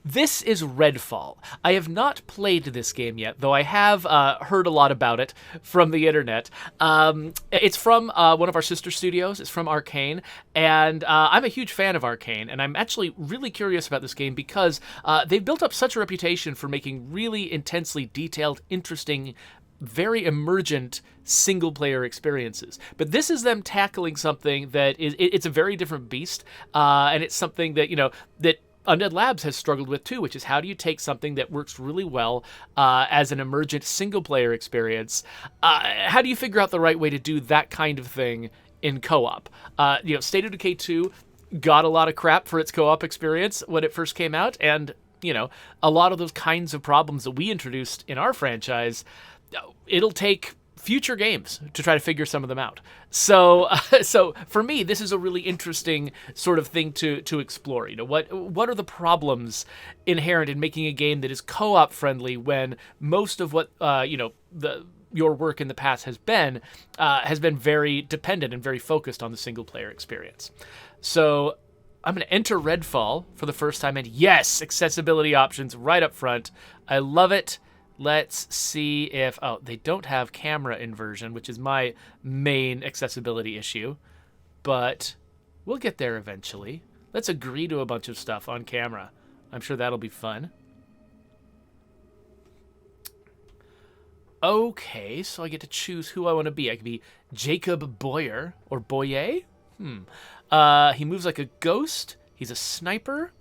This is Redfall. I have not played this game yet, though I have heard a lot about it from the internet. It's from one of our sister studios. It's from Arcane, and I'm a huge fan of Arcane, and I'm actually really curious about this game because they've built up such a reputation for making really intensely detailed, interesting, very emergent single-player experiences. But this is them tackling something that it's a very different beast, and it's something that, that Undead Labs has struggled with too, which is how do you take something that works really well as an emergent single-player experience? How do you figure out the right way to do that kind of thing in co-op? State of Decay 2 got a lot of crap for its co-op experience when it first came out, and a lot of those kinds of problems that we introduced in our franchise, it'll take future games to try to figure some of them out. So for me, this is a really interesting sort of thing to explore. What are the problems inherent in making a game that is co-op friendly when most of what your work in the past has been very dependent and very focused on the single player experience. So I'm going to enter Redfall for the first time, and yes, accessibility options right up front. I love it. Let's see if... Oh, they don't have camera inversion, which is my main accessibility issue. But we'll get there eventually. Let's agree to a bunch of stuff on camera. I'm sure that'll be fun. Okay, so I get to choose who I want to be. I could be Jacob Boyer, or Boyer. He moves like a ghost. He's a sniper.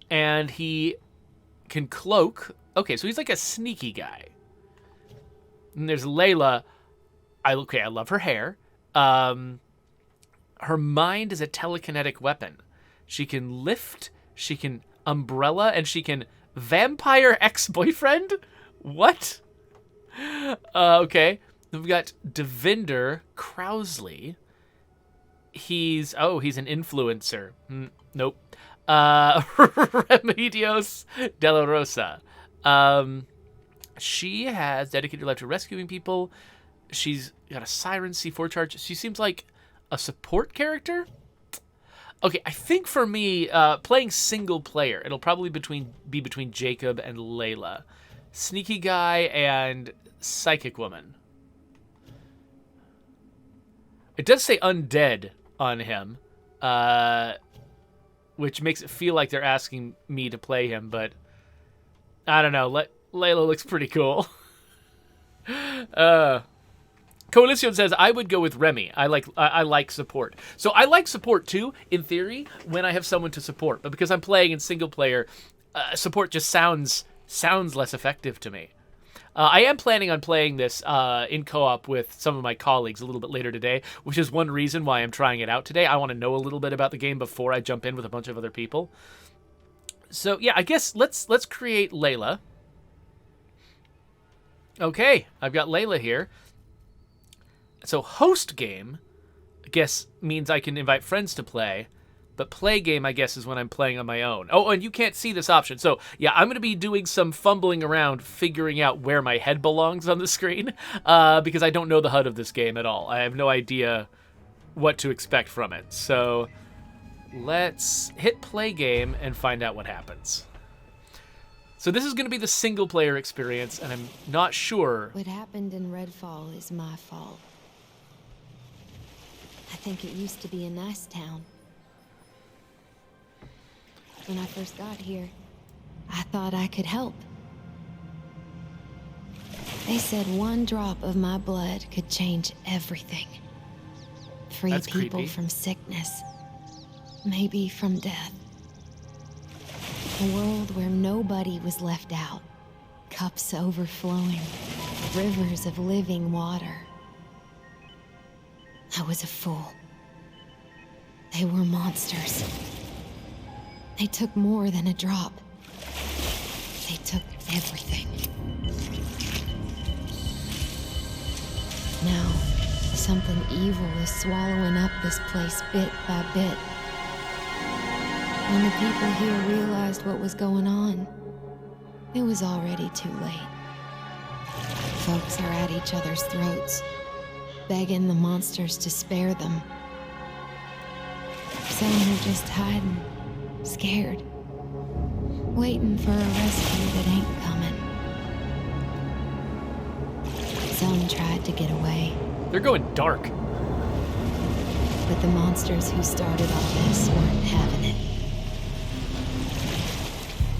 And he can cloak... Okay, so he's like a sneaky guy. And there's Layla. I love her hair. Her mind is a telekinetic weapon. She can lift, she can umbrella, and she can vampire ex-boyfriend? What? Okay. We've got Devinder Krausley. He's an influencer. Nope. Remedios de la Rosa. She has dedicated her life to rescuing people. She's got a Siren C4 charge. She seems like a support character. Okay, I think for me, playing single player, it'll probably be between Jacob and Layla. Sneaky guy and psychic woman. It does say undead on him, which makes it feel like they're asking me to play him, but I don't know. Layla looks pretty cool. Coalition says, I would go with Remy. I like support. So I like support too, in theory, when I have someone to support. But because I'm playing in single player, support just sounds less effective to me. I am planning on playing this in co-op with some of my colleagues a little bit later today, which is one reason why I'm trying it out today. I want to know a little bit about the game before I jump in with a bunch of other people. So yeah, I guess let's create Layla. Okay, I've got Layla here. So host game, I guess, means I can invite friends to play, but play game, I guess, is when I'm playing on my own. Oh, and you can't see this option. So yeah, I'm going to be doing some fumbling around, figuring out where my head belongs on the screen, because I don't know the HUD of this game at all. I have no idea what to expect from it. So let's hit play game and find out what happens. So this is going to be the single player experience, and I'm not sure. What happened in Redfall is my fault. I think it used to be a nice town. When I first got here, I thought I could help. They said one drop of my blood could change everything. Free That's people creepy. from sickness. Maybe from death. A world where nobody was left out. Cups overflowing. Rivers of living water. I was a fool. They were monsters. They took more than a drop. They took everything. Now, something evil is swallowing up this place bit by bit. When the people here realized what was going on, it was already too late. Folks are at each other's throats, begging the monsters to spare them. Some are just hiding, scared. waiting for a rescue that ain't coming. Some tried to get away, They're going dark. but the monsters who started all this weren't having it.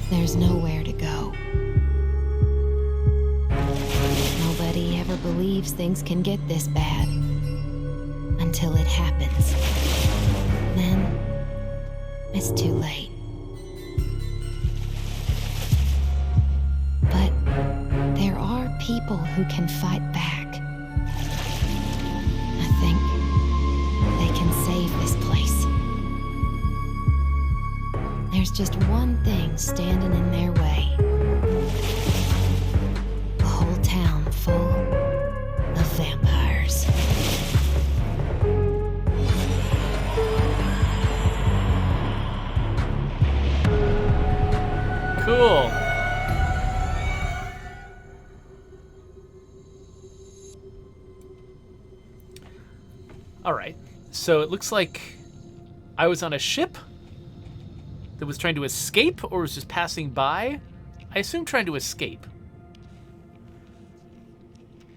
There's nowhere to go. Nobody ever believes things can get this bad until it happens. Then it's too late. But there are people who can fight back. I think they can save this place. There's just one thing standing in their way. A whole town full of vampires. Cool. All right. So it looks like I was on a ship that was trying to escape or was just passing by. I assume trying to escape.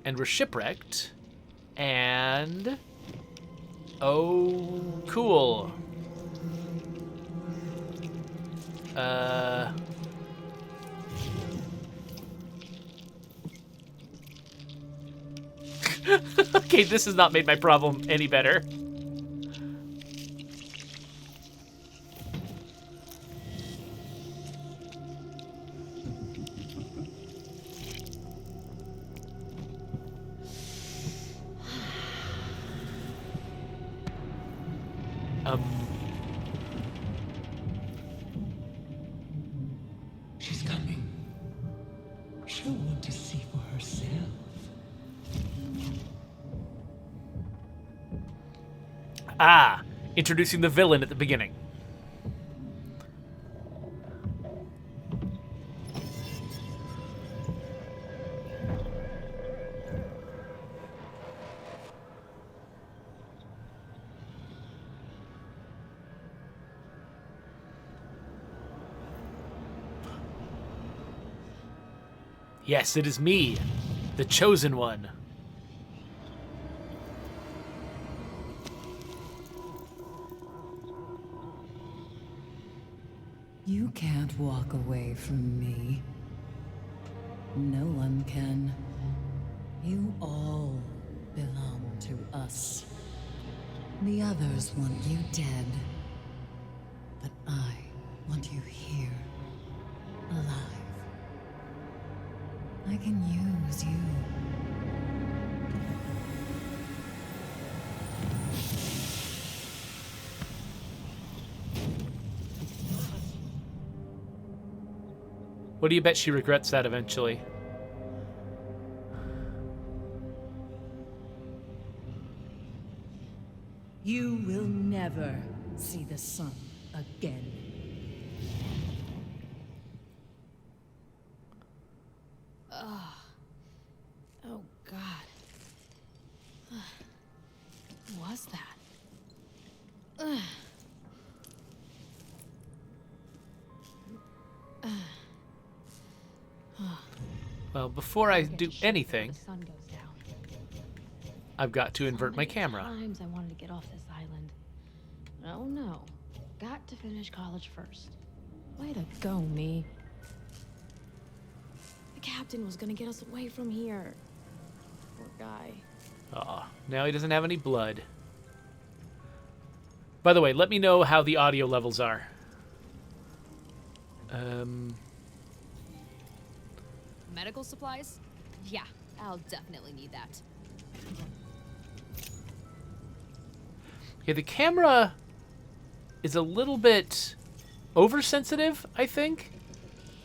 And we're shipwrecked. And... oh, cool. Okay, this has not made my problem any better. She's coming. She'll want to see for herself. Ah, introducing the villain at the beginning. Yes, it is me, the chosen one. You can't walk away from me. No one can. You all belong to us. The others want you dead. But I want you here, alive. I can use you. What do you bet she regrets that eventually? You will never see the sun again. Oh, God. What was that? Well, before I Get do to ship before anything, the sun goes down. I've got to invert So my many camera. Times I wanted to get off this island. Oh no, got to finish college first. Way to go, me. The captain was gonna get us away from here. Poor guy. Aw, now he doesn't have any blood. By the way, let me know how the audio levels are. Medical supplies? Yeah, I'll definitely need that. Yeah, the camera is a little bit oversensitive, I think.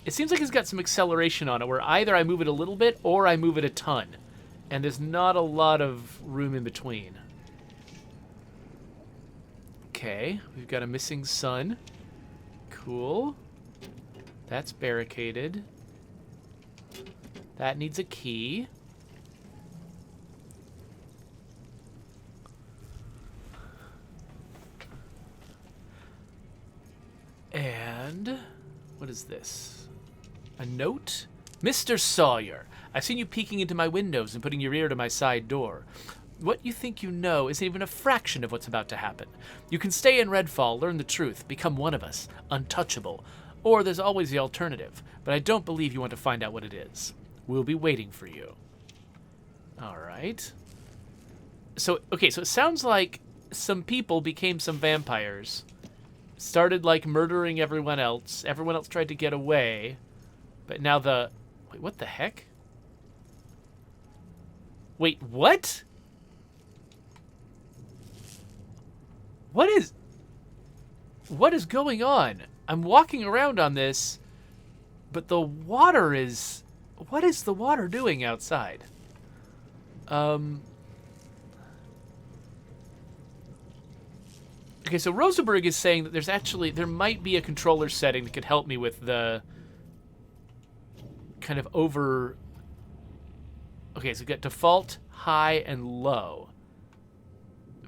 It seems like it's got some acceleration on it, where either I move it a little bit or I move it a ton. And there's not a lot of room in between. Okay, we've got a missing sun. Cool. That's barricaded. That needs a key. And What is this? A note? Mr. Sawyer, I've seen you peeking into my windows and putting your ear to my side door. What you think you know isn't even a fraction of what's about to happen. You can stay in Redfall, learn the truth, become one of us, untouchable. Or there's always the alternative, but I don't believe you want to find out what it is. We'll be waiting for you. All right. So, okay, so it sounds like some people became some vampires. Started, like, murdering everyone else. Everyone else tried to get away. But now the... Wait, what the heck? Wait, what? What is going on? I'm walking around on this, but the water is... What is the water doing outside? Okay, so Rosenberg is saying that there might be a controller setting that could help me with the kind of over... Okay, so we've got default, high, and low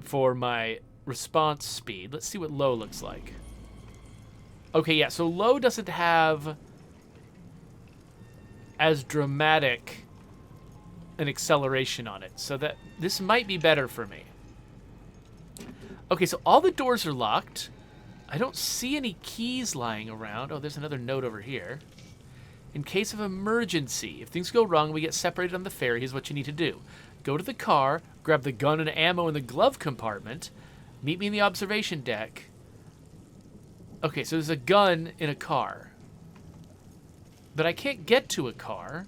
for my response speed. Let's see what low looks like. Okay, yeah, so low doesn't have as dramatic an acceleration on it, so that this might be better for me. Okay, so all the doors are locked. I don't see any keys lying around. Oh, there's another note over here. In case of emergency, if things go wrong, we get separated on the ferry, here's what you need to do. Go to the car, grab the gun and ammo in the glove compartment, meet me in the observation deck. Okay, so there's a gun in a car. But I can't get to a car.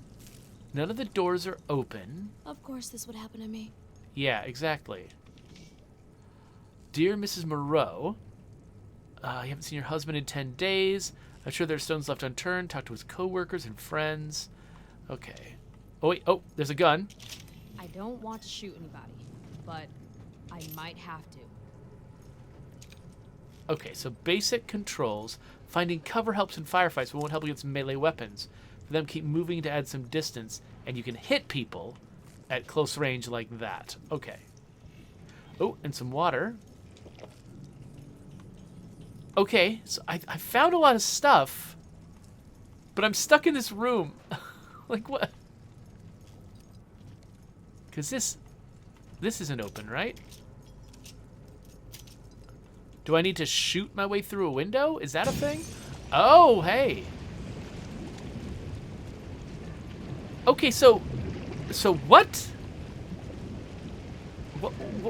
None of the doors are open. Of course this would happen to me. Yeah, exactly. Dear Mrs. Moreau, you haven't seen your husband in 10 days. I'm sure there's stones left unturned. Talk to his coworkers and friends. Okay. Oh, wait. Oh, there's a gun. I don't want to shoot anybody, but I might have to. Okay, so basic controls. Finding cover helps in firefights, but won't help against melee weapons. For them, keep moving to add some distance, and you can hit people at close range like that. Okay. Oh, and some water. Okay, so I found a lot of stuff, but I'm stuck in this room. Like, what? Because this isn't open, right? Do I need to shoot my way through a window? Is that a thing? Oh, hey. Okay, so what?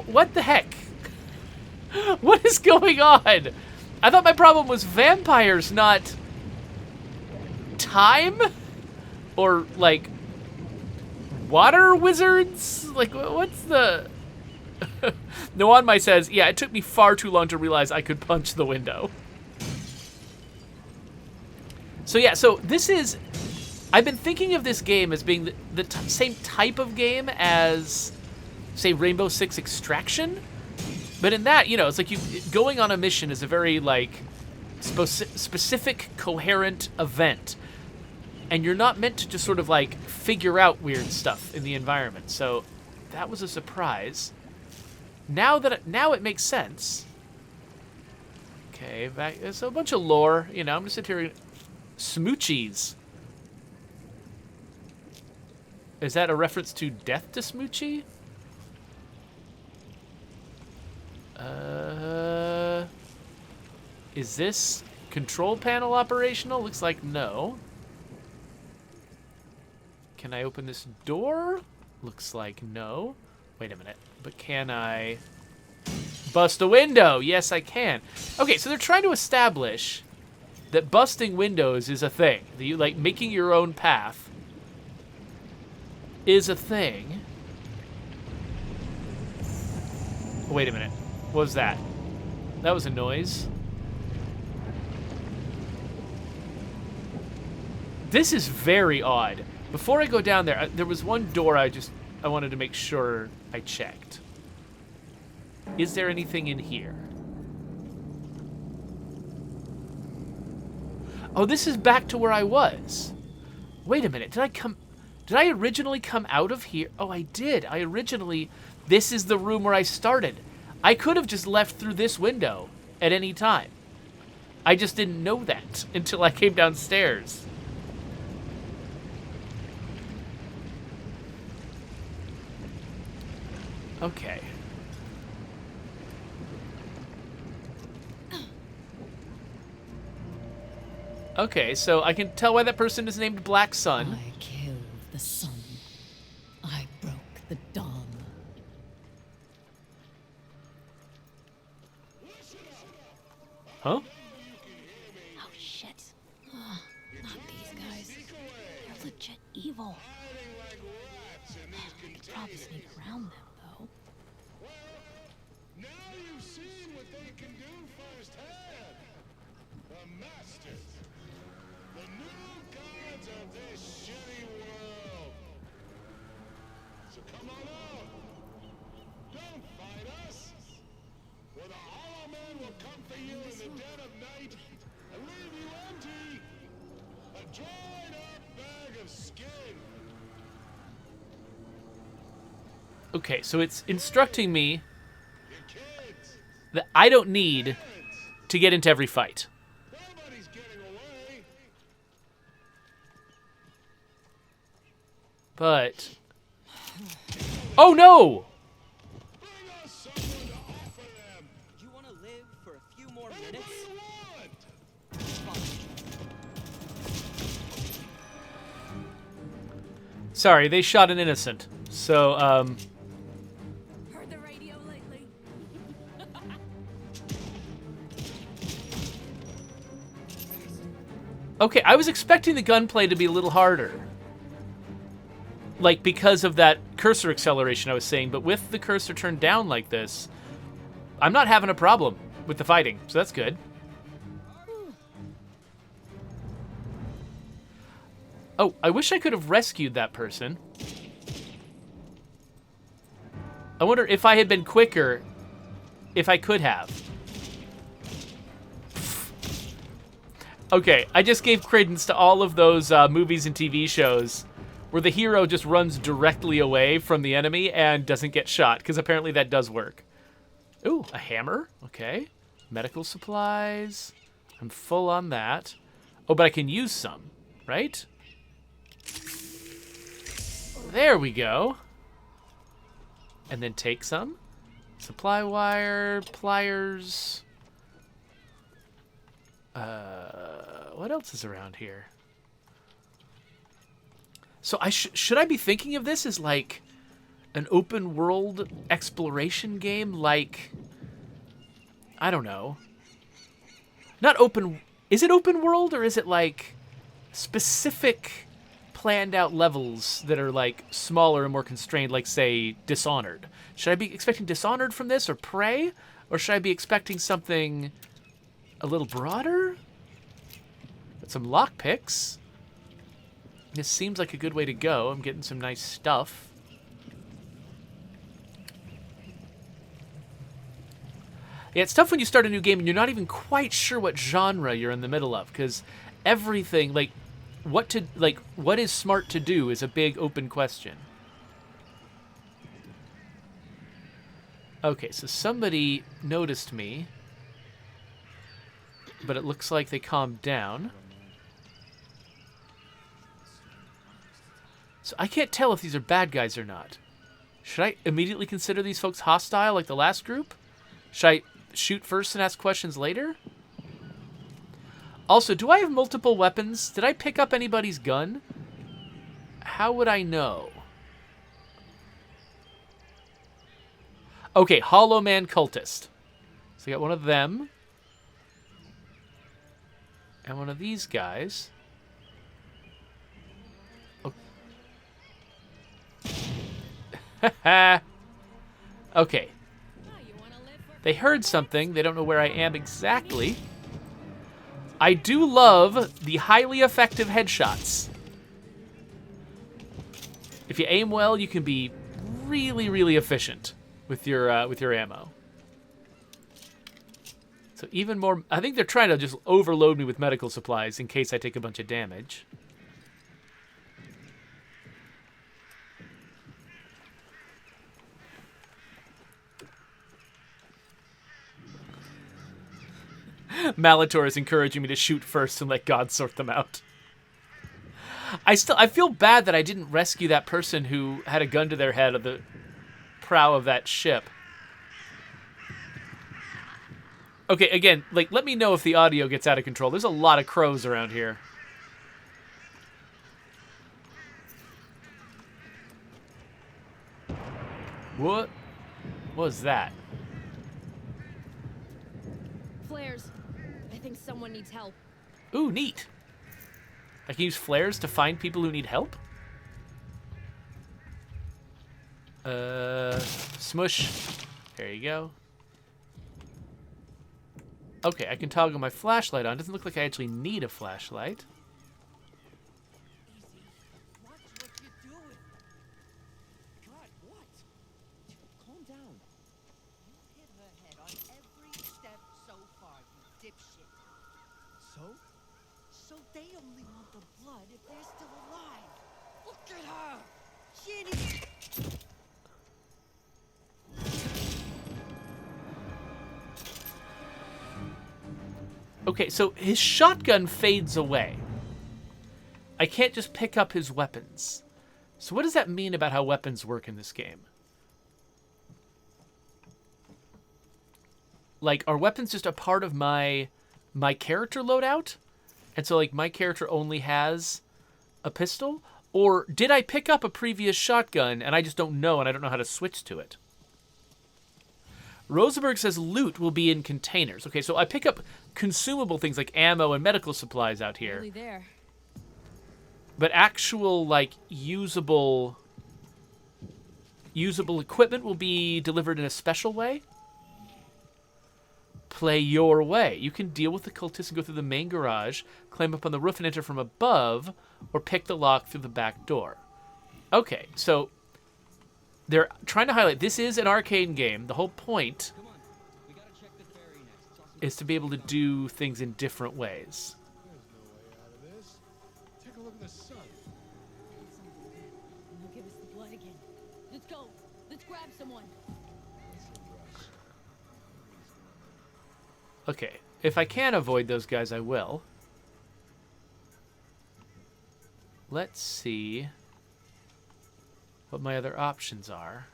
What the heck? What is going on? I thought my problem was vampires, not time? Or, like, water wizards? Like, what's the... Noanmai says, yeah, it took me far too long to realize I could punch the window. So, yeah, so this is... I've been thinking of this game as being the same type of game as, say, Rainbow Six Extraction. But in that, you know, it's like going on a mission is a very, like, specific, coherent event. And you're not meant to just sort of, like, figure out weird stuff in the environment. So that was a surprise. Now it makes sense. Okay, back. So a bunch of lore. You know, I'm gonna sit here. Smoochies. Is that a reference to Death to Smoochie? Is this control panel operational? Looks like no. Can I open this door? Looks like no. Wait a minute. But can I bust a window? Yes, I can. Okay, so they're trying to establish that busting windows is a thing. That you, like, making your own path is a thing. Wait a minute. What was that? That was a noise. This is very odd. Before I go down there, there was one door I wanted to make sure I checked. Is there anything in here? Oh, this is back to where I was. Wait a minute. Did I originally come out of here? Oh, I did. This is the room where I started. I could have just left through this window at any time. I just didn't know that until I came downstairs. Okay. Okay, so I can tell why that person is named Black Sun. I killed the sun. I broke the dawn. Huh? Oh, shit. Not these guys. They're legit evil. I could probably sneak around them, though. Now you've seen what they can do firsthand. The masters. The new gods of this shitty world. So come on out. Don't fight us. For the Hollow Man will come for you in the dead of night and leave you empty. A dried up bag of skin. Okay, so it's instructing me You kids. that I don't need to get into every fight. Nobody's getting away. But... Oh no! Bring us someone to offer them. You want to live for a few more What do minutes? you want? Sorry, they shot an innocent. So, Heard the radio lately? okay, I was expecting the gunplay to be a little harder. Like, because of that cursor acceleration I was saying, but with the cursor turned down like this, I'm not having a problem with the fighting, so that's good. Oh, I wish I could have rescued that person. I wonder if I had been quicker, if I could have. Okay, I just gave credence to all of those movies and TV shows where the hero just runs directly away from the enemy and doesn't get shot, because apparently that does work. Ooh, a hammer. Okay. Medical supplies. I'm full on that. Oh, but I can use some, right? There we go. And then take some. Supply wire, pliers. What else is around here? So should I be thinking of this as like an open world exploration game? Like, I don't know. Not open. Is it open world, or is it like specific planned out levels that are like smaller and more constrained, like say Dishonored? Should I be expecting Dishonored from this, or Prey? Or should I be expecting something a little broader? Got some lockpicks. This seems like a good way to go. I'm getting some nice stuff. Yeah, it's tough when you start a new game and you're not even quite sure what genre you're in the middle of, because everything, like, what is smart to do is a big open question. Okay, so somebody noticed me, but it looks like they calmed down. So I can't tell if these are bad guys or not. Should I immediately consider these folks hostile like the last group? Should I shoot first and ask questions later? Also, do I have multiple weapons? Did I pick up anybody's gun? How would I know? Okay, Hollow Man Cultist. So I got one of them. And one of these guys. Okay. They heard something. They don't know where I am exactly. I do love the highly effective headshots. If you aim well, you can be really, really efficient with your ammo. So even more, I think they're trying to just overload me with medical supplies in case I take a bunch of damage. Malator is encouraging me to shoot first and let God sort them out. I feel bad that I didn't rescue that person who had a gun to their head of the prow of that ship. Okay, again, like, let me know if the audio gets out of control. There's a lot of crows around here. What was that? Flares. I think someone needs help. Ooh, neat. I can use flares to find people who need help? Smush. There you go. Okay, I can toggle my flashlight on. Doesn't look like I actually need a flashlight. Watch what you're doing. God, what? Calm down. You hit her head on every step so far, you dipshit. So? So they only want the blood if they're still alive. Look at her! She ain't even... Okay, so his shotgun fades away. I can't just pick up his weapons. So what does that mean about how weapons work in this game? Like, are weapons just a part of my character loadout? And so, like, my character only has a pistol? Or did I pick up a previous shotgun and I just don't know and I don't know how to switch to it? Rosenberg says loot will be in containers. Okay, so I pick up consumable things like ammo and medical supplies out here. Really there. But actual, like, usable equipment will be delivered in a special way? Play your way. You can deal with the cultists and go through the main garage, climb up on the roof and enter from above, or pick the lock through the back door. Okay, so they're trying to highlight this is an arcade game. The whole point is to be able to do things in different ways. There's no way out of this. Take a look at the sun. They'll give us the blood again. Let's go. Let's grab someone. Okay, if I can avoid those guys, I will. Let's see what my other options are.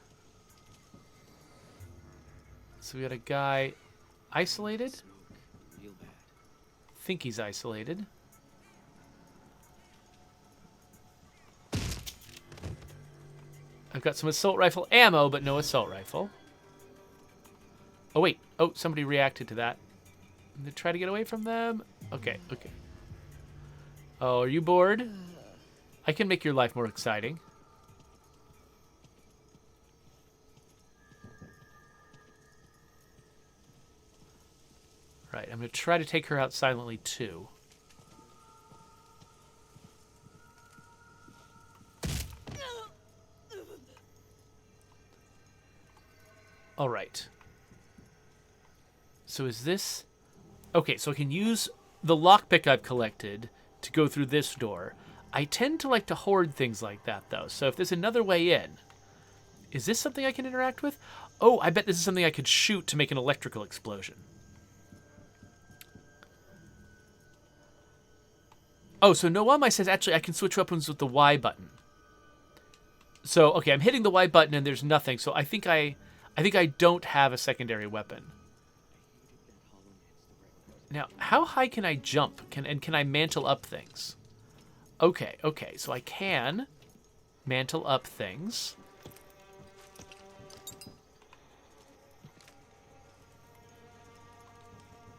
So we got a guy isolated. Think he's isolated. I've got some assault rifle ammo, but no assault rifle. Oh, wait. Oh, somebody reacted to that. I'm gonna try to get away from them. Okay, okay. Oh, are you bored? I can make your life more exciting. Right, I'm gonna try to take her out silently too. All right. So is this... Okay, so I can use the lockpick I've collected to go through this door. I tend to like to hoard things like that, though. So if there's another way in... Is this something I can interact with? Oh, I bet this is something I could shoot to make an electrical explosion. Oh, so Noama says actually I can switch weapons with the Y button. So, okay, I'm hitting the Y button and there's nothing. So I think I don't have a secondary weapon. Now, how high can I jump? Can I mantle up things? Okay, okay, so I can mantle up things.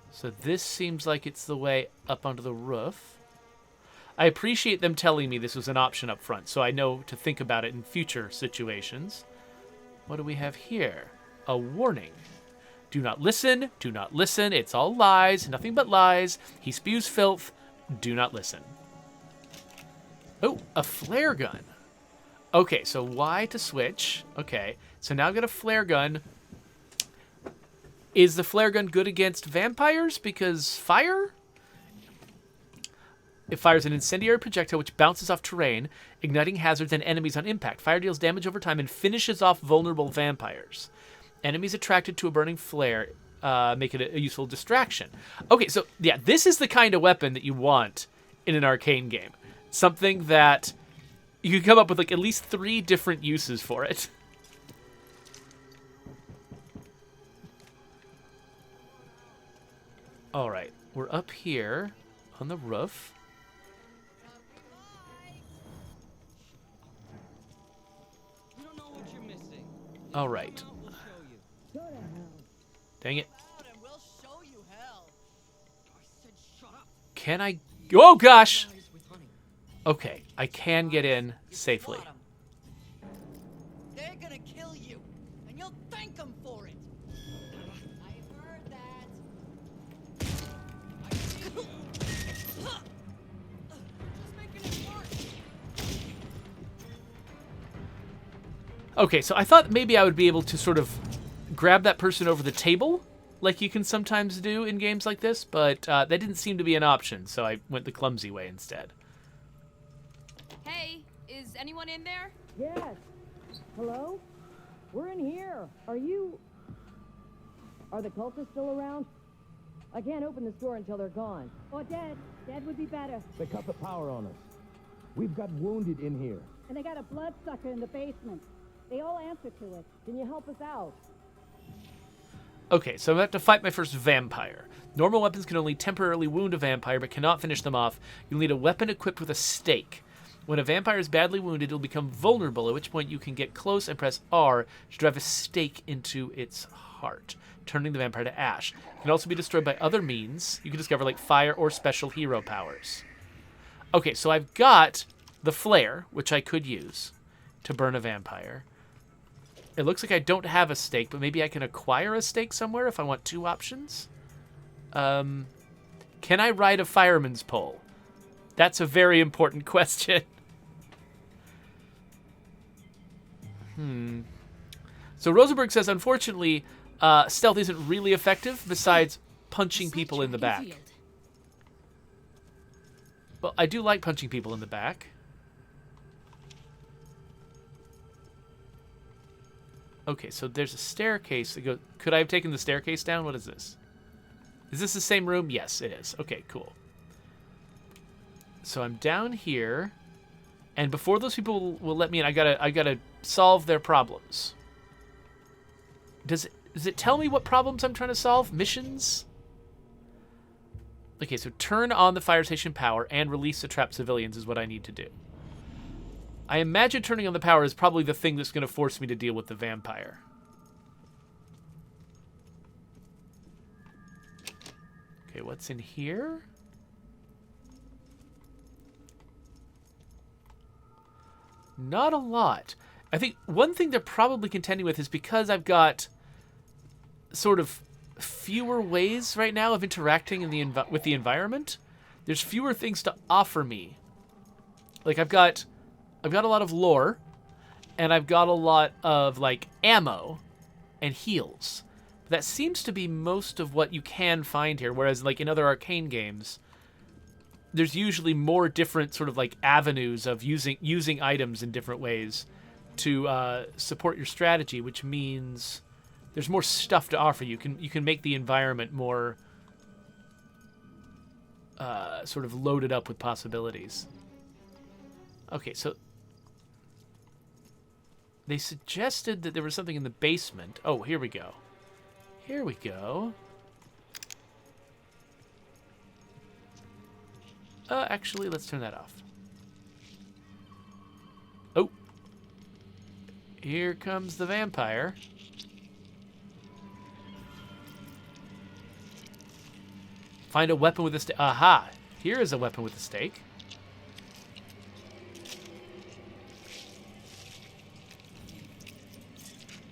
So this seems like it's the way up onto the roof. I appreciate them telling me this was an option up front, so I know to think about it in future situations. What do we have here? A warning. Do not listen, it's all lies, nothing but lies. He spews filth, do not listen. Oh, a flare gun. Okay, so Y to switch. Okay, so now I've got a flare gun. Is the flare gun good against vampires? Because fire? It fires an incendiary projectile which bounces off terrain, igniting hazards and enemies on impact. Fire deals damage over time and finishes off vulnerable vampires. Enemies attracted to a burning flare make it a useful distraction. Okay, so yeah, this is the kind of weapon that you want in an arcane game. Something that you can come up with like at least 3 different uses for it. All right, we're up here on the roof. You don't know what you're missing. All right. We'll show you. Dang it. Out and we'll show you hell. I said shut up. Can I? Oh gosh. Guys with honey. Okay, I can get in safely. Swat 'em. They're gonna kill you, and you'll thank them for it. I've heard that. I see you. Just making it worse. Okay, so I thought maybe I would be able to sort of grab that person over the table, like you can sometimes do in games like this, but that didn't seem to be an option, so I went the clumsy way instead. Hey, is anyone in there? Yes. Hello? We're in here. Are the cultists still around? I can't open this door until they're gone. Or dead. Dead would be better. They cut the power on us. We've got wounded in here. And they got a bloodsucker in the basement. They all answer to it. Can you help us out? Okay, so I'm about to fight my first vampire. Normal weapons can only temporarily wound a vampire, but cannot finish them off. You'll need a weapon equipped with a stake. When a vampire is badly wounded, it'll become vulnerable, at which point you can get close and press R to drive a stake into its heart, turning the vampire to ash. It can also be destroyed by other means. You can discover like fire or special hero powers. Okay, so I've got the flare, which I could use to burn a vampire. It looks like I don't have a stake, but maybe I can acquire a stake somewhere if I want 2 options. Can I ride a fireman's pole? That's a very important question. So Rosenberg says, unfortunately, stealth isn't really effective besides punching people in the back. Well, I do like punching people in the back. Okay, so there's a staircase that goes... Could I have taken the staircase down? What is this? Is this the same room? Yes, it is. Okay, cool. So I'm down here, and before those people will let me in, I gotta solve their problems. Does it tell me what problems I'm trying to solve? Missions? Okay, so turn on the fire station power and release the trapped civilians is what I need to do. I imagine turning on the power is probably the thing that's going to force me to deal with the vampire. Okay, what's in here? Not a lot. I think one thing they're probably contending with is because I've got sort of fewer ways right now of interacting in with the environment. There's fewer things to offer me. Like I've got a lot of lore, and I've got a lot of like ammo and heals. That seems to be most of what you can find here, whereas like in other arcane games, there's usually more different sort of like avenues of using items in different ways to support your strategy, which means there's more stuff to offer. You can make the environment more sort of loaded up with possibilities. Okay, so they suggested that there was something in the basement. Oh, here we go. Here we go. Actually, let's turn that off. Oh. Here comes the vampire. Find a weapon with a stake. Aha! Here is a weapon with a stake.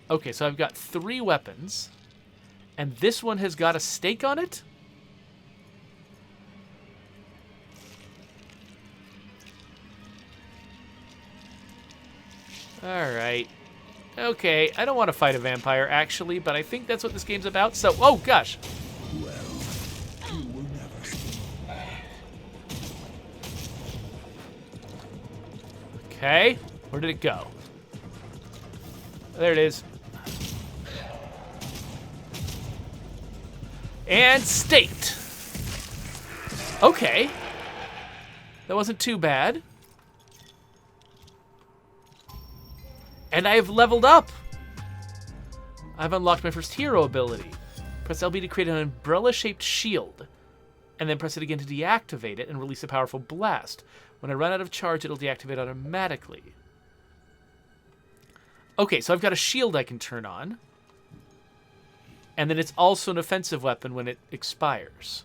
Okay, so I've got 3 weapons. And this one has got a stake on it? Alright. Okay, I don't want to fight a vampire, actually, but I think that's what this game's about, so... Oh, gosh! Well, you will never see. Okay, where did it go? There it is. And staked. Okay. That wasn't too bad. And I have leveled up. I've unlocked my first hero ability. Press LB to create an umbrella-shaped shield. And then press it again to deactivate it and release a powerful blast. When I run out of charge, it'll deactivate automatically. Okay, so I've got a shield I can turn on. And then it's also an offensive weapon when it expires.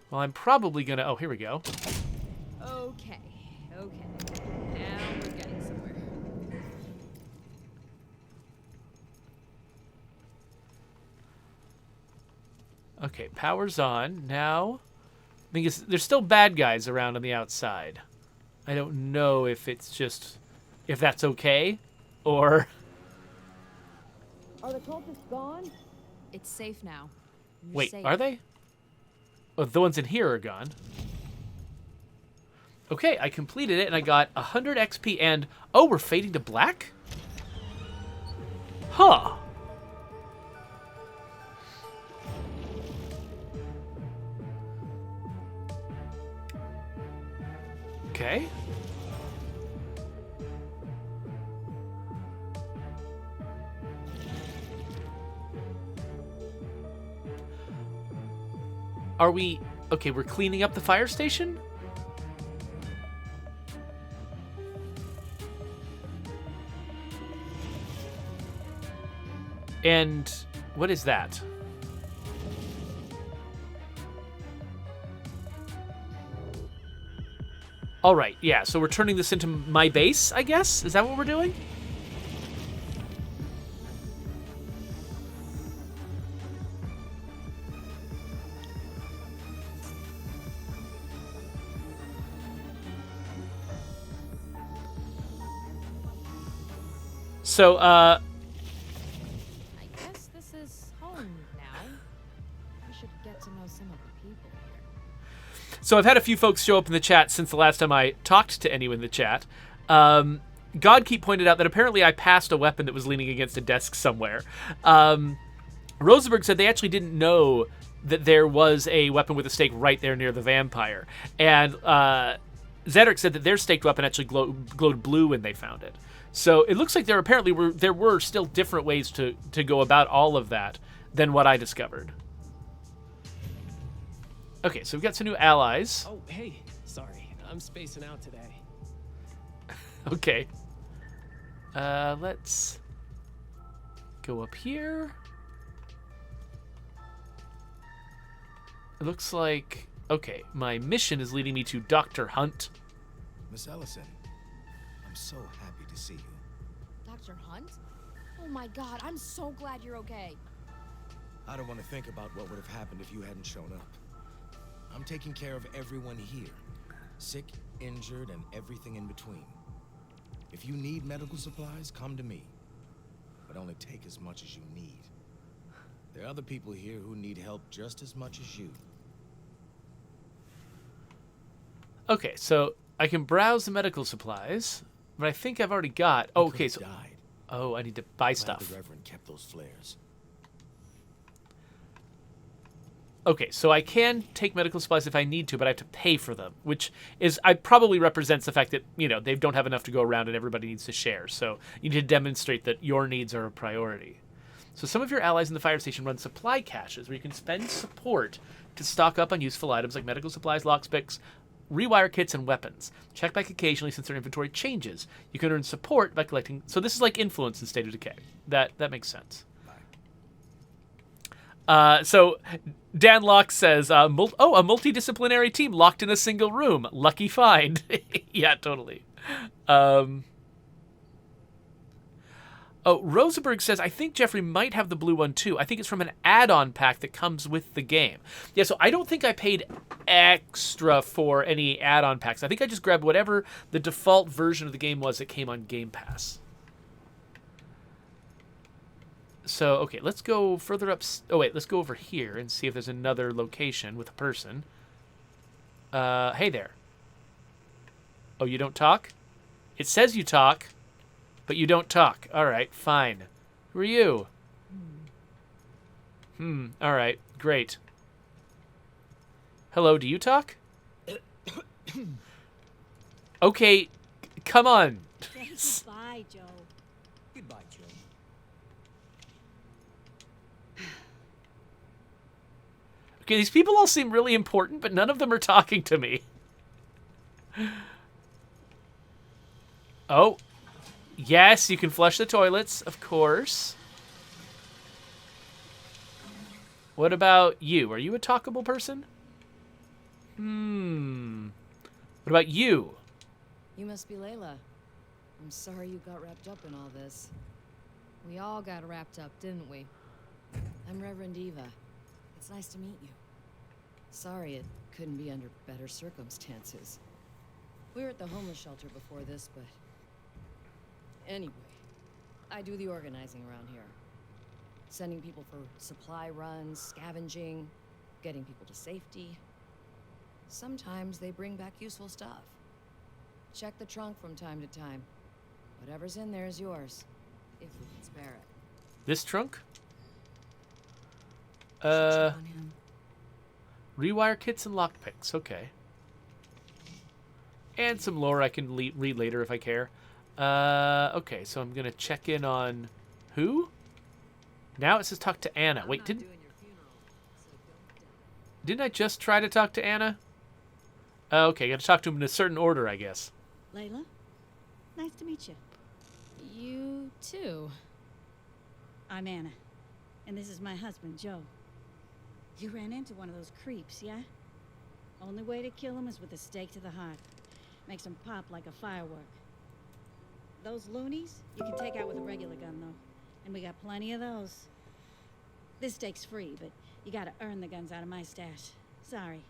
Well, I'm probably going to... Oh, here we go. Okay. Now we're getting somewhere. Okay, power's on. Now, there's still bad guys around on the outside. I don't know if it's just... if that's okay, or... Are the cultists gone? It's safe now. You're Wait, safe. are they? Oh, the ones in here are gone. Okay, I completed it, and I got 100 XP, and... Oh, we're fading to black? Huh. Okay. Are we... Okay, we're cleaning up the fire station? And what is that? All right, yeah, so we're turning this into my base, I guess? Is that what we're doing? So, I guess this is home now. I should get to know some of the people here. So I've had a few folks show up in the chat since the last time I talked to anyone in the chat. Godkeep pointed out that apparently I passed a weapon that was leaning against a desk somewhere. Rosenberg said they actually didn't know that there was a weapon with a stake right there near the vampire. And Zedric said that their staked weapon actually glowed blue when they found it. So it looks like there were still different ways to go about all of that than what I discovered. Okay, so we've got some new allies. Oh, hey, sorry. I'm spacing out today. Okay. Let's go up here. It looks like... Okay, my mission is leading me to Dr. Hunt. Miss Ellison, I'm so happy to see you. Dr. Hunt? Oh my god, I'm so glad you're okay. I don't want to think about what would have happened if you hadn't shown up. I'm taking care of everyone here. Sick, injured, and everything in between. If you need medical supplies, come to me. But only take as much as you need. There are other people here who need help just as much as you. Okay, so I can browse the medical supplies, but I think I've already got... Oh, okay, so... Died. Oh, I need to buy Glad stuff. the Reverend kept those flares. Okay, so I can take medical supplies if I need to, but I have to pay for them, which probably represents the fact that, they don't have enough to go around and everybody needs to share. So you need to demonstrate that your needs are a priority. So some of your allies in the fire station run supply caches where you can spend support to stock up on useful items like medical supplies, lockpicks, rewire kits, and weapons. Check back occasionally since their inventory changes. You can earn support by collecting... So this is like influence in State of Decay. That makes sense. So Dan Locke says, a multidisciplinary team locked in a single room. Lucky find. Yeah, totally. Rosenberg says, I think Jeffrey might have the blue one too. I think it's from an add-on pack that comes with the game. Yeah, so I don't think I paid extra for any add-on packs. I think I just grabbed whatever the default version of the game was that came on Game Pass. So, okay, let's go further up. Oh, wait, let's go over here and see if there's another location with a person. Hey there. Oh, you don't talk? It says you talk, but you don't talk. All right, fine. Who are you? All right. Great. Hello, do you talk? Okay, come on. Say goodbye, Joe. Goodbye, Joe. Okay, these people all seem really important, but none of them are talking to me. Oh. Yes, you can flush the toilets, of course. What about you? Are you a talkable person? What about you? You must be Layla. I'm sorry you got wrapped up in all this. We all got wrapped up, didn't we? I'm Reverend Eva. It's nice to meet you. Sorry it couldn't be under better circumstances. We were at the homeless shelter before this, but... Anyway, I do the organizing around here. Sending people for supply runs, scavenging, getting people to safety. Sometimes they bring back useful stuff. Check the trunk from time to time. Whatever's in there is yours, if we can spare it. This trunk? Check on him. Rewire kits and lockpicks. Okay. And some lore I can read later if I care. Okay, so I'm going to check in on... Who? Now it says talk to Anna. Wait, didn't I just try to talk to Anna? Okay, got to talk to him in a certain order, I guess. Layla, nice to meet you. You too. I'm Anna, and this is my husband, Joe. You ran into one of those creeps, yeah? Only way to kill him is with a stake to the heart. Makes him pop like a firework. Those loonies, you can take out with a regular gun, though. And we got plenty of those. This stake's free, but you gotta earn the guns out of my stash. Sorry.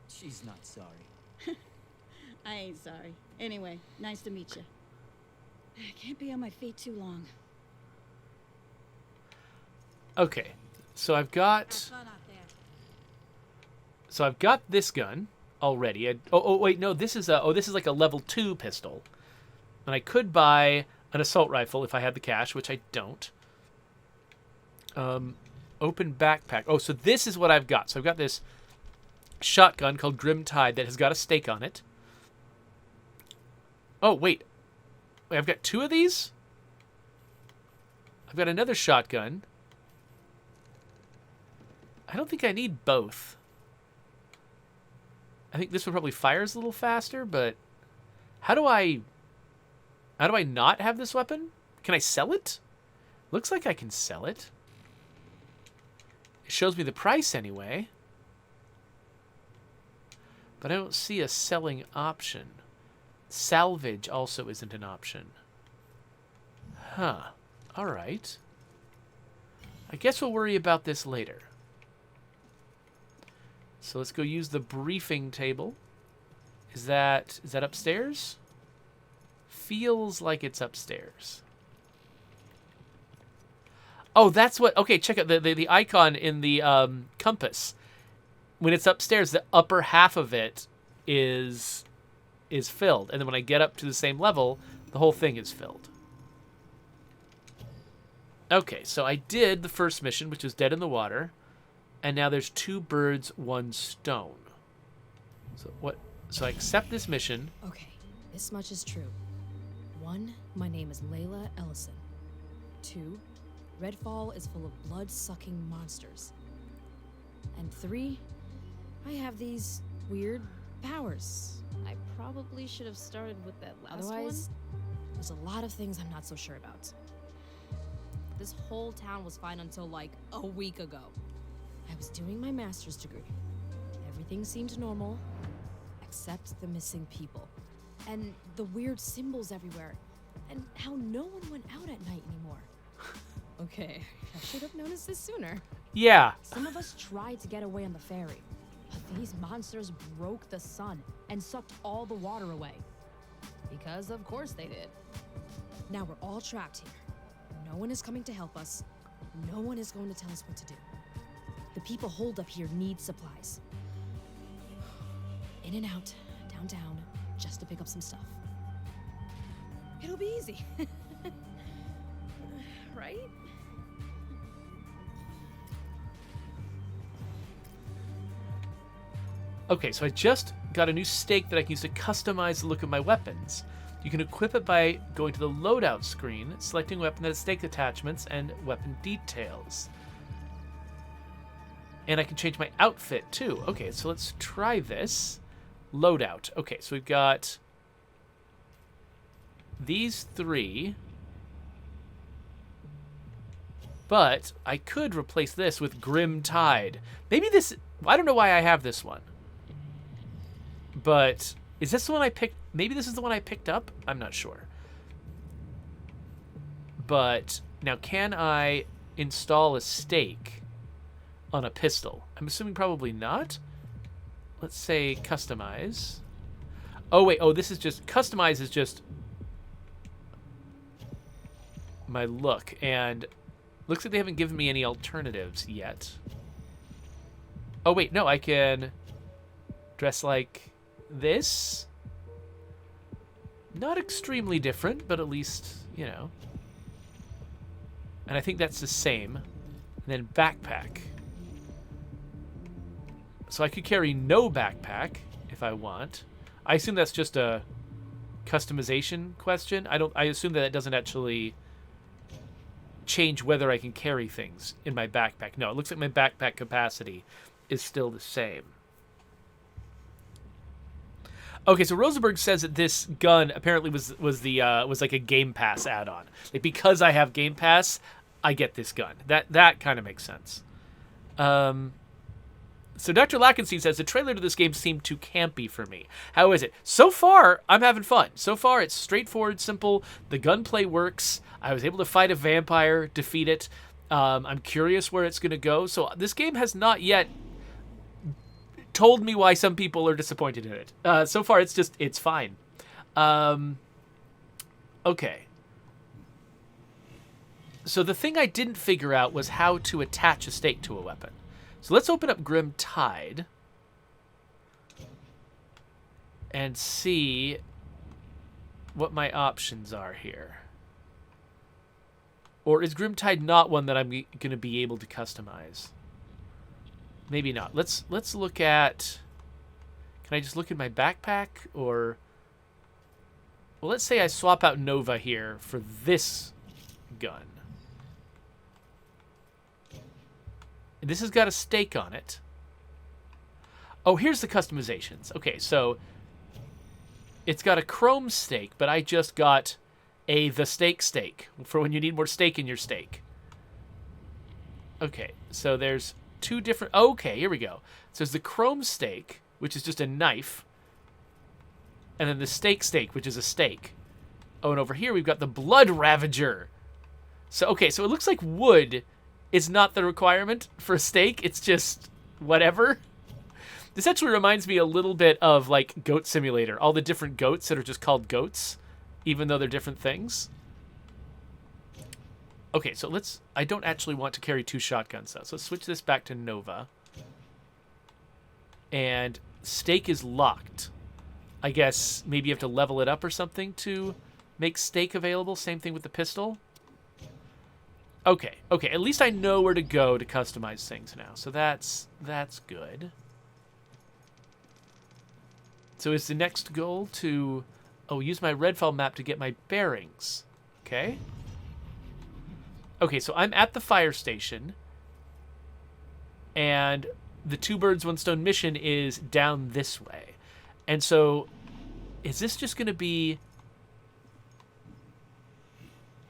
She's not sorry. I ain't sorry. Anyway, nice to meet you. I can't be on my feet too long. Okay, so I've got... Fun out there. So I've got this gun already. Oh wait, no, this is like a level 2 pistol. And I could buy an assault rifle if I had the cash, which I don't. Open backpack. Oh, so this is what I've got. So I've got this shotgun called Grim Tide that has got a stake on it. Oh, wait, I've got 2 of these? I've got another shotgun. I don't think I need both. I think this one probably fires a little faster, but how do I not have this weapon? Can I sell it? Looks like I can sell it. It shows me the price anyway. But I don't see a selling option. Salvage also isn't an option. Huh. All right. I guess we'll worry about this later. So let's go use the briefing table. Is that upstairs? Feels like it's upstairs. Oh, that's what... Okay, check out the icon in the compass. When it's upstairs, the upper half of it is filled. And then when I get up to the same level, the whole thing is filled. Okay, so I did the first mission, which was Dead in the Water. And now there's 2 birds, 1 stone. So what? So I accept this mission. Okay, this much is true. 1, my name is Layla Ellison. 2, Redfall is full of blood-sucking monsters. And 3, I have these weird powers. I probably should have started with that last one. Otherwise, there's a lot of things I'm not so sure about. This whole town was fine until like a week ago. I was doing my master's degree. Everything seemed normal, except the missing people. And the weird symbols everywhere. And how no one went out at night anymore. Okay, I should have noticed this sooner. Yeah. Some of us tried to get away on the ferry, but these monsters broke the sun and sucked all the water away. Because of course they did. Now we're all trapped here. No one is coming to help us. No one is going to tell us what to do. The people holed up here need supplies. In and out, downtown, just to pick up some stuff. It'll be easy. Right? Okay, so I just got a new stake that I can use to customize the look of my weapons. You can equip it by going to the loadout screen, selecting a weapon that has stake attachments and weapon details. And I can change my outfit too. Okay, so let's try this. Loadout. Okay, so we've got these 3. But I could replace this with Grim Tide. Maybe this... I don't know why I have this one. But is this the one I picked? Maybe this is the one I picked up? I'm not sure. But now can I install a stake on a pistol? I'm assuming probably not. Let's say customize. Oh, wait. Oh, this is just... Customize is just my look. And looks like they haven't given me any alternatives yet. Oh, wait. No, I can dress like this. Not extremely different, but at least, you know. And I think that's the same. And then backpack. So I could carry no backpack if I want. I assume that's just a customization question. I assume that it doesn't actually change whether I can carry things in my backpack. No, it looks like my backpack capacity is still the same. Okay, so Rosenberg says that this gun apparently was like a Game Pass add-on. Like, because I have Game Pass, I get this gun. That kind of makes sense. So Dr. Lackenstein says the trailer to this game seemed too campy for me. How is it? So far, I'm having fun. So far, it's straightforward, simple. The gunplay works. I was able to fight a vampire, defeat it. I'm curious where it's going to go. So this game has not yet told me why some people are disappointed in it. So far, it's fine. Okay. So the thing I didn't figure out was how to attach a stake to a weapon. So let's open up Grim Tide and see what my options are here. Or is Grim Tide not one that I'm going to be able to customize? Maybe not. Let's look at... Can I just look at my backpack? Or... Well, let's say I swap out Nova here for this gun. This has got a stake on it. Oh, here's the customizations. Okay, so it's got a chrome stake, but I just got the stake for when you need more stake in your stake. Okay, so there's 2 different... Okay, here we go. So there's the chrome stake, which is just a knife, and then the stake, which is a stake. Oh, and over here we've got the Blood Ravager. So, okay, so it looks like wood is not the requirement for a stake. It's just whatever. This actually reminds me a little bit of, like, Goat Simulator. All the different goats that are just called goats, even though they're different things. Okay, so let's... I don't actually want to carry 2 shotguns, though. So let's switch this back to Nova. And stake is locked. I guess maybe you have to level it up or something to make stake available. Same thing with the pistol. Okay, at least I know where to go to customize things now. So that's good. So is the next goal to... Oh, use my Redfall map to get my bearings. Okay. Okay, so I'm at the fire station. And the 2 birds, 1 stone mission is down this way. And so, is this just going to be...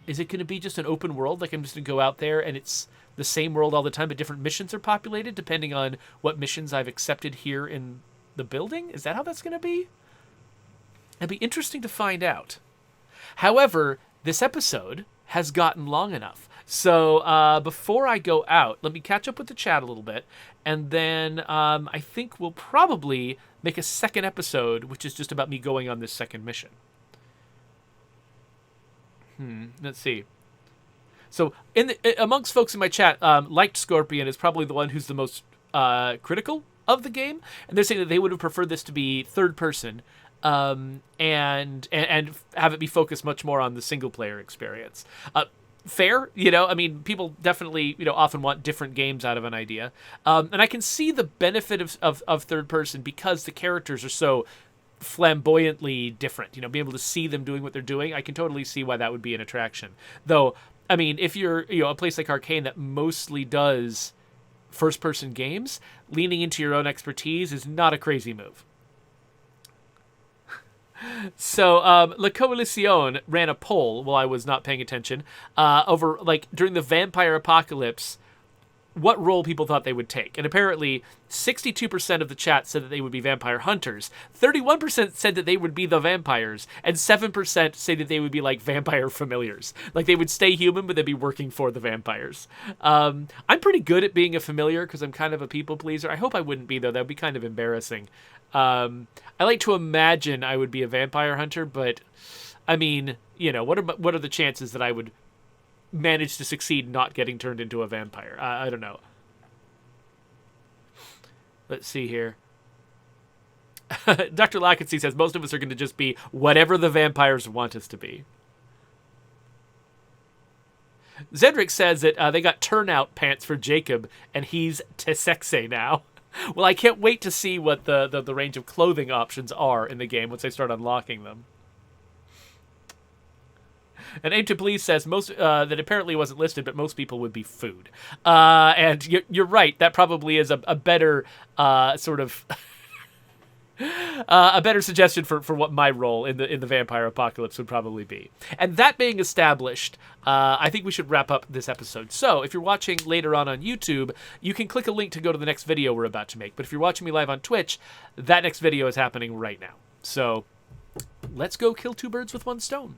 Is it going to be just an open world? Like I'm just going to go out there and it's the same world all the time, but different missions are populated depending on what missions I've accepted here in the building? Is that how that's going to be? It'd be interesting to find out. However, this episode has gotten long enough. So before I go out, let me catch up with the chat a little bit. And then I think we'll probably make a second episode, which is just about me going on this second mission. Let's see. So amongst folks in my chat, liked Scorpion is probably the one who's the most critical of the game. And they're saying that they would have preferred this to be third person. And have it be focused much more on the single player experience. fair, you know. I mean, people definitely, you know, often want different games out of an idea, and I can see the benefit of third person because the characters are so flamboyantly different. You know, being able to see them doing what they're doing, I can totally see why that would be an attraction. Though, I mean, if you're, you know, a place like Arcane that mostly does first person games, leaning into your own expertise is not a crazy move. So, La Coalición ran a poll while I was not paying attention over, like, during the vampire apocalypse, what role people thought they would take. And apparently, 62% of the chat said that they would be vampire hunters, 31% said that they would be the vampires, and 7% say that they would be, like, vampire familiars. Like, they would stay human, but they'd be working for the vampires. I'm pretty good at being a familiar because I'm kind of a people pleaser. I hope I wouldn't be, though. That would be kind of embarrassing. I like to imagine I would be a vampire hunter, but I mean, you know, what are the chances that I would manage to succeed not getting turned into a vampire? I don't know. Let's see here. Dr. Lackensy says most of us are going to just be whatever the vampires want us to be. Zedric says that they got turnout pants for Jacob, and he's Tessexe now. Well, I can't wait to see what the range of clothing options are in the game once I start unlocking them. And Aim to Please says most that apparently wasn't listed, but most people would be food. And you're right. That probably is a better sort of a better suggestion for what my role in the vampire apocalypse would probably be. And that being established, I think we should wrap up this episode. So if you're watching later on YouTube, you can click a link to go to the next video we're about to make. But if you're watching me live on Twitch, that next video is happening right now. So let's go kill two birds with one stone.